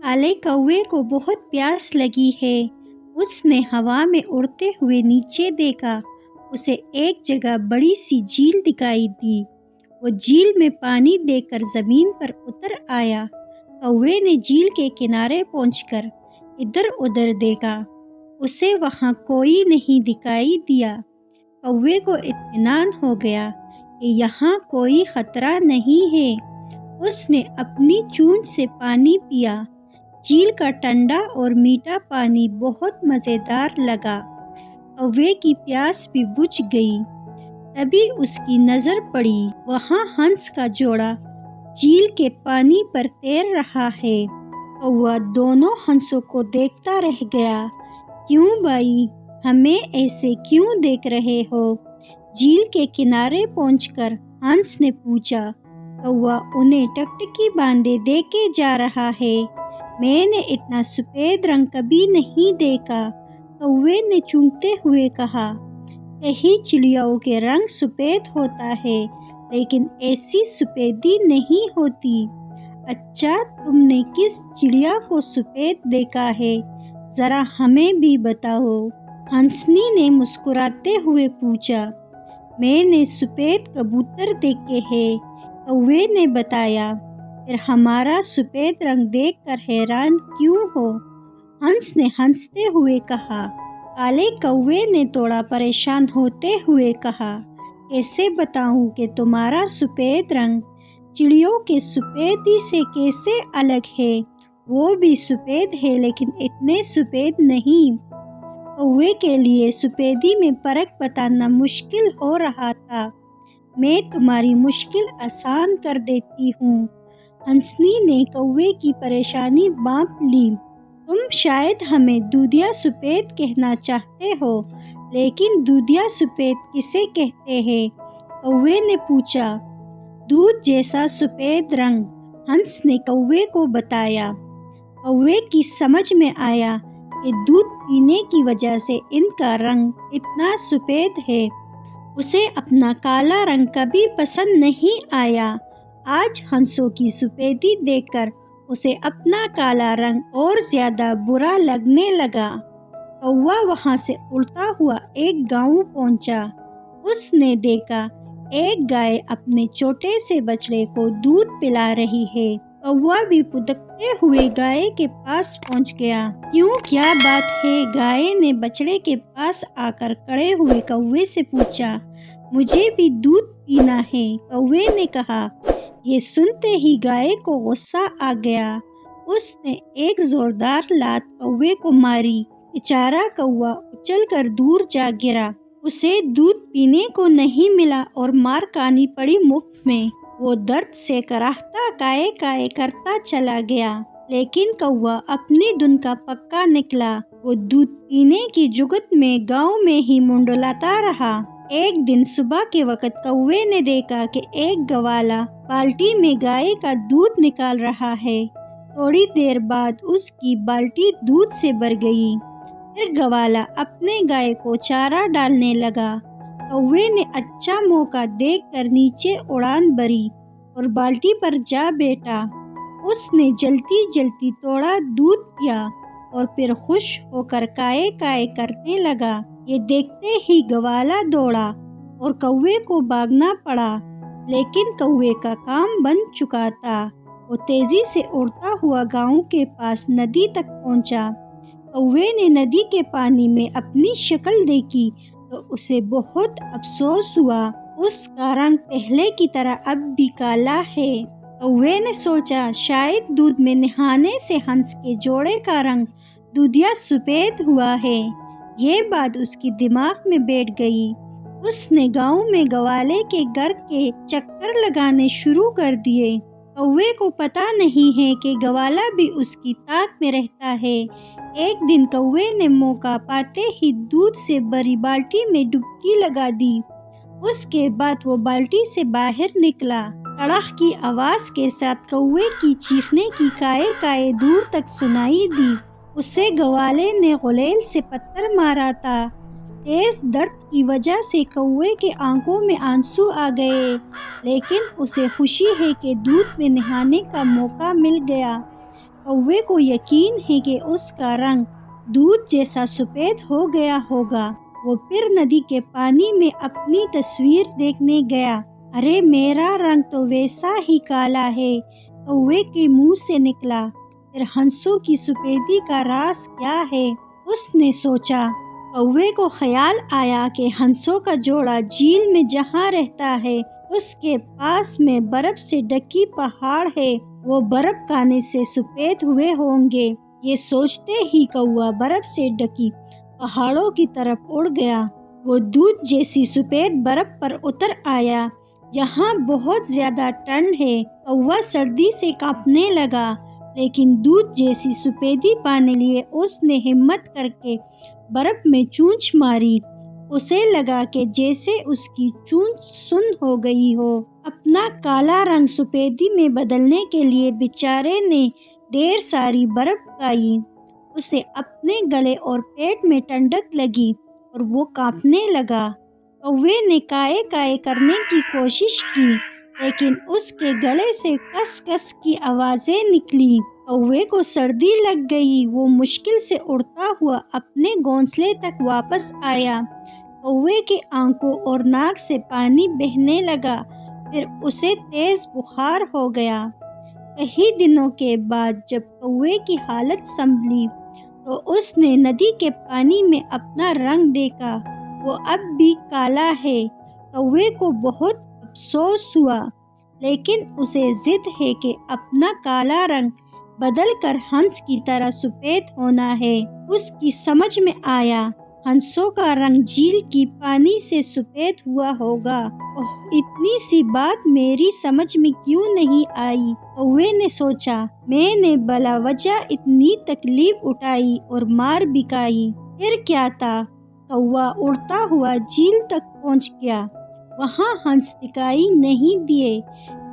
काले कौवे को बहुत प्यास लगी है। उसने हवा में उड़ते हुए नीचे देखा। उसे एक जगह बड़ी सी झील दिखाई दी। वो झील में पानी देखकर ज़मीन पर उतर आया। कौवे ने झील के किनारे पहुंचकर इधर उधर देखा। उसे वहाँ कोई नहीं दिखाई दिया। कौवे को इत्मीनान हो गया कि यहाँ कोई खतरा नहीं है। उसने अपनी चोंच से पानी पिया। झील का ठंडा और मीठा पानी बहुत मज़ेदार लगा। कौवे की प्यास भी बुझ गई। तभी उसकी नज़र पड़ी, वहाँ हंस का जोड़ा झील के पानी पर तैर रहा है। कौवा दोनों हंसों को देखता रह गया। क्यों भाई, हमें ऐसे क्यों देख रहे हो? झील के किनारे पहुंचकर हंस ने पूछा। कौवा उन्हें टकटकी बांधे देके जा रहा है। मैंने इतना सफ़ेद रंग कभी नहीं देखा, कौवे ने चूंकते हुए कहा। कई चिड़ियों के रंग सफ़ेद होता है, लेकिन ऐसी सफ़ेदी नहीं होती। अच्छा, तुमने किस चिड़िया को सफ़ेद देखा है? ज़रा हमें भी बताओ। हंसनी ने मुस्कुराते हुए पूछा। मैंने सफ़ेद कबूतर देखे हैं, कौवे ने बताया। फिर हमारा सफ़ेद रंग देखकर हैरान क्यों हो? हंस ने हंसते हुए कहा। काले कौवे ने थोड़ा परेशान होते हुए कहा, कैसे बताऊं कि तुम्हारा सफ़ेद रंग चिड़ियों के सफ़ेदी से कैसे अलग है? वो भी सफ़ेद है, लेकिन इतने सफ़ेद नहीं। कौवे के लिए सफ़ेदी में फ़र्क बताना मुश्किल हो रहा था। मैं तुम्हारी मुश्किल आसान कर देती हूँ। हंसनी ने कौवे की परेशानी बांप ली। तुम शायद हमें दूधिया सफ़ेद कहना चाहते हो, लेकिन दूधिया सफ़ेद किसे कहते हैं? कौवे ने पूछा। दूध जैसा सफ़ेद रंग, हंस ने कौवे को बताया। कौवे की समझ में आया कि दूध पीने की वजह से इनका रंग इतना सफ़ेद है। उसे अपना काला रंग कभी पसंद नहीं आया। आज हंसों की सफ़ेदी देखकर उसे अपना काला रंग और ज़्यादा बुरा लगने लगा। कौवा वहाँ से उड़ता हुआ एक गांव पहुँचा। उसने देखा एक गाय अपने छोटे से बछड़े को दूध पिला रही है। कौवा भी पुदकते हुए गाय के पास पहुँच गया। क्यों, क्या बात है? गाय ने बछड़े के पास आकर खड़े हुए कौवे से पूछा। मुझे भी दूध पीना है, कौवे ने कहा। ये सुनते ही गाय को गुस्सा आ गया। उसने एक जोरदार लात कौवे को मारी। बेचारा कौवा उछलकर दूर जा गिरा। उसे दूध पीने को नहीं मिला और मार खानी पड़ी मुफ्त में। वो दर्द से कराहता काए काए करता चला गया, लेकिन कौवा अपनी धुन का पक्का निकला। वो दूध पीने की जुगत में गांव में ही मुंडलाता रहा। एक दिन सुबह के वक्त कौवे ने देखा कि एक गवाला बाल्टी में गाय का दूध निकाल रहा है। थोड़ी देर बाद उसकी बाल्टी दूध से भर गई। फिर गवाला अपने गाय को चारा डालने लगा। कौवे ने अच्छा मौका देखकर नीचे उड़ान भरी और बाल्टी पर जा बैठा। उसने जल्दी जल्दी थोड़ा दूध पिया और फिर खुश होकर काए काए करने लगा। ये देखते ही गवाला दौड़ा और कौवे को भागना पड़ा, लेकिन कौवे का काम बन चुका था। वो तेजी से उड़ता हुआ गांव के पास नदी तक पहुंचा। कौवे ने नदी के पानी में अपनी शक्ल देखी तो उसे बहुत अफसोस हुआ। उसका रंग पहले की तरह अब भी काला है। कौवे ने सोचा, शायद दूध में नहाने से हंस के जोड़े का रंग दूधिया सफ़ेद हुआ है। ये बात उसकी दिमाग में बैठ गई। उसने गांव में गवाले के घर के चक्कर लगाने शुरू कर दिए। कौवे को पता नहीं है कि गवाला भी उसकी ताक में रहता है। एक दिन कौवे ने मौका पाते ही दूध से भरी बाल्टी में डुबकी लगा दी। उसके बाद वो बाल्टी से बाहर निकला। कड़ाह की आवाज़ के साथ कौवे की चीखने की काए काए दूर तक सुनाई दी। उसे गवाले ने गुलेल से पत्थर मारा था। तेज दर्द की वजह से कौवे के आंखों में आंसू आ गए, लेकिन उसे खुशी है कि दूध में नहाने का मौका मिल गया। कौवे को यकीन है कि उसका रंग दूध जैसा सफ़ेद हो गया होगा। वो फिर नदी के पानी में अपनी तस्वीर देखने गया। अरे मेरा रंग तो वैसा ही काला है, कौवे के मुंह से निकला। फिर हंसों की सफ़ेदी का राज क्या है, उसने सोचा। कौवे को ख्याल आया कि हंसों का जोड़ा झील में जहाँ रहता है उसके पास में बर्फ से ढकी पहाड़ है, वो बर्फ खाने से सफ़ेद हुए होंगे। ये सोचते ही कौवा बर्फ से ढकी पहाड़ों की तरफ उड़ गया। वो दूध जैसी सफ़ेद बर्फ पर उतर आया। यहाँ बहुत ज़्यादा ठंड है। कौवा सर्दी से कांपने लगा, लेकिन दूध जैसी सफ़ेदी पाने लिए उसने हिम्मत करके बर्फ में चोंच मारी। उसे लगा कि जैसे उसकी चोंच सुन्न हो गई हो। अपना काला रंग सफ़ेदी में बदलने के लिए बेचारे ने ढेर सारी बर्फ खाई। उसे अपने गले और पेट में ठंडक लगी और वो कांपने लगा। कौवे ने काए काए करने की कोशिश की, लेकिन उसके गले से कस कस की आवाज़ें निकली। कौवे को सर्दी लग गई। वो मुश्किल से उड़ता हुआ अपने घोंसले तक वापस आया। कौवे की आंखों और नाक से पानी बहने लगा। फिर उसे तेज बुखार हो गया। कई दिनों के बाद जब कौवे की हालत संभली तो उसने नदी के पानी में अपना रंग देखा। वो अब भी काला है। कौवे को बहुत अफसोस हुआ, लेकिन उसे जिद है कि अपना काला रंग बदल कर हंस की तरह सफ़ेद होना है। उसकी समझ में आया, हंसों का रंग झील की पानी से सफ़ेद हुआ होगा। ओह, इतनी सी बात मेरी समझ में क्यों नहीं आई, कौवे ने सोचा। मैंने भला वजह इतनी तकलीफ उठाई और मार भी खाई, फिर क्या था। कौवा उड़ता हुआ झील तक पहुंच गया। वहां हंस दिखाई नहीं दिए।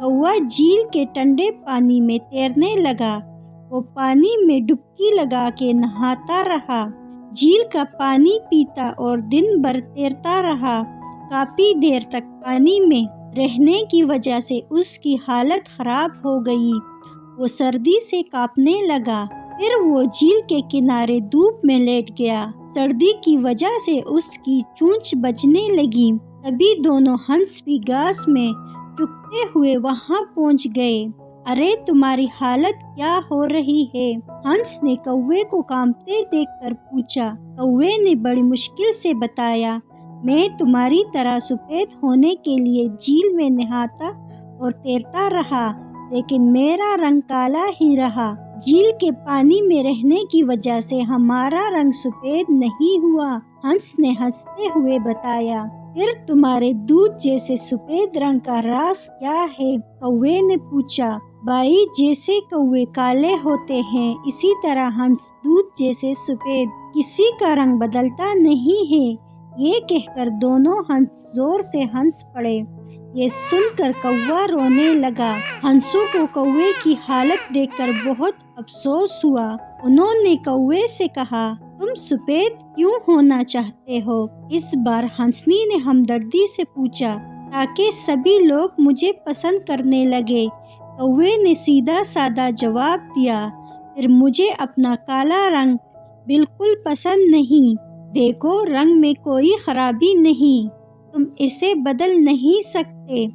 कौवा झील के ठंडे पानी में तैरने लगा। वो पानी में डुबकी लगा के नहाता रहा, झील का पानी पीता और दिन भर तैरता रहा। काफी देर तक पानी में रहने की वजह से उसकी हालत खराब हो गई। वो सर्दी से कांपने लगा। फिर वो झील के किनारे धूप में लेट गया। सर्दी की वजह से उसकी चोंच बचने लगी। तभी दोनों हंस भी घास में चुगते हुए वहां पहुंच गए। अरे तुम्हारी हालत क्या हो रही है, हंस ने कौवे को कांपते देखकर पूछा। कौवे ने बड़ी मुश्किल से बताया, मैं तुम्हारी तरह सफ़ेद होने के लिए झील में नहाता और तैरता रहा, लेकिन मेरा रंग काला ही रहा। झील के पानी में रहने की वजह से हमारा रंग सफ़ेद नहीं हुआ, हंस ने हंसते हुए बताया। फिर तुम्हारे दूध जैसे सफ़ेद रंग का राज क्या है, कौवे ने पूछा। भाई, जैसे कौवे काले होते हैं, इसी तरह हंस दूध जैसे सफ़ेद। किसी का रंग बदलता नहीं है। ये कहकर दोनों हंस जोर से हंस पड़े। ये सुनकर कौवा रोने लगा। हंसों को कौवे की हालत देखकर बहुत अफसोस हुआ। उन्होंने कौवे से कहा, तुम सफ़ेद क्यों होना चाहते हो? इस बार हंसनी ने हमदर्दी से पूछा, ताकि सभी लोग मुझे पसंद करने लगे। कौवे ने सीधा साधा जवाब दिया, फिर मुझे अपना काला रंग बिल्कुल पसंद नहीं। देखो, रंग में कोई खराबी नहीं, तुम इसे बदल नहीं सकते,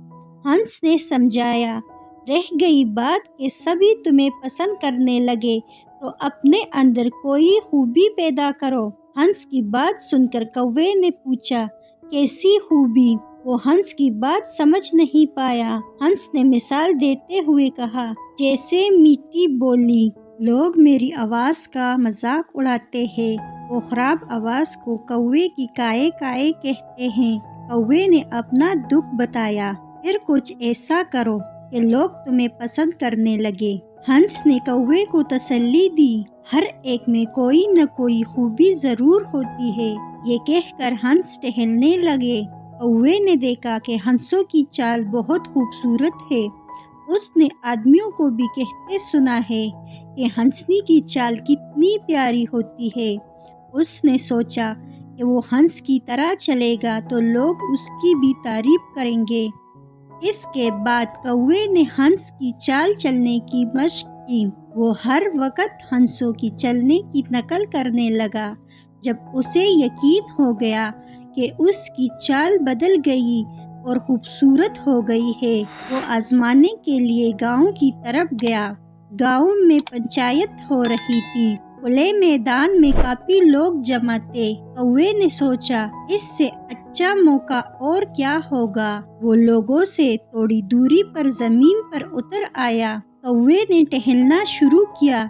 हंस ने समझाया। रह गई बात कि सभी तुम्हें पसंद करने लगे, तो अपने अंदर कोई खूबी पैदा करो। हंस की बात सुनकर कौवे ने पूछा, कैसी खूबी? वो हंस की बात समझ नहीं पाया। हंस ने मिसाल देते हुए कहा, जैसे मीठी बोली। लोग मेरी आवाज़ का मजाक उड़ाते हैं। वो खराब आवाज़ को कौवे की काए काए कहते हैं। कौवे ने अपना दुख बताया, फिर कुछ ऐसा करो कि लोग तुम्हें पसंद करने लगे। हंस ने कौवे को तसल्ली दी, हर एक में कोई न कोई खूबी जरूर होती है। ये कहकर हंस टहलने लगे। कौवे ने देखा कि हंसों की चाल बहुत खूबसूरत है। उसने आदमियों को भी कहते सुना है कि हंसनी की चाल कितनी प्यारी होती है। उसने सोचा कि वो हंस की तरह चलेगा तो लोग उसकी भी तारीफ करेंगे। इसके बाद कौवे ने हंस की चाल चलने की मशक کی۔ وہ ہر وقت ہنسوں کی چلنے کی نقل کرنے لگا۔ جب اسے یقین ہو گیا کہ اس کی چال بدل گئی اور خوبصورت ہو گئی ہے، وہ آزمانے کے لیے گاؤں کی طرف گیا۔ گاؤں میں پنچایت ہو رہی تھی۔ کھلے میدان میں کافی لوگ جمع تھے۔ کوے نے سوچا، اس سے اچھا موقع اور کیا ہوگا۔ وہ لوگوں سے تھوڑی دوری پر زمین پر اتر آیا۔ کوے نے ٹہلنا شروع کیا،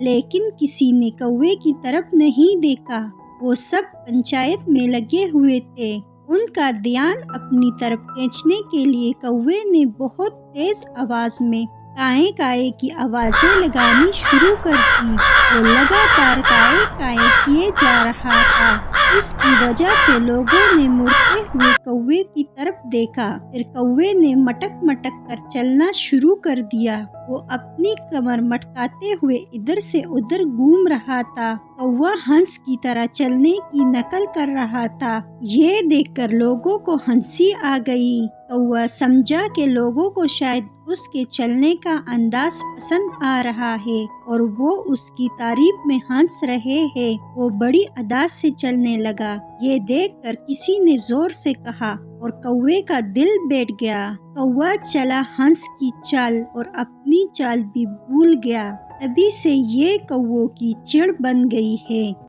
لیکن کسی نے کوے کی طرف نہیں دیکھا۔ وہ سب پنچایت میں لگے ہوئے تھے۔ ان کا دھیان اپنی طرف کھینچنے کے لیے کوے نے بہت تیز آواز میں کائیں کائیں کی آوازیں لگانی شروع کر دی۔ وہ لگاتار کائیں کائیں کیے جا رہا تھا۔ اس کی وجہ سے لوگوں نے مڑتے ہوئے کوے کی طرف دیکھا۔ پھر کوے نے مٹک مٹک کر چلنا شروع کر دیا۔ وہ اپنی کمر مٹکاتے ہوئے ادھر سے ادھر گھوم رہا تھا۔ کوا ہنس کی طرح چلنے کی نقل کر رہا تھا۔ یہ دیکھ کر لوگوں کو ہنسی آ گئی۔ کوا سمجھا کہ لوگوں کو شاید اس کے چلنے کا انداز پسند آ رہا ہے اور وہ اس کی تعریف میں ہنس رہے ہیں۔ وہ بڑی ادا سے چلنے لگا۔ یہ دیکھ کر کسی نے زور سے کہا اور کوے کا دل بیٹھ گیا۔ کوا چلا ہنس کی چال اور اپنی چال بھی بھول گیا۔ تبھی سے یہ کووں کی چڑ بن گئی ہے۔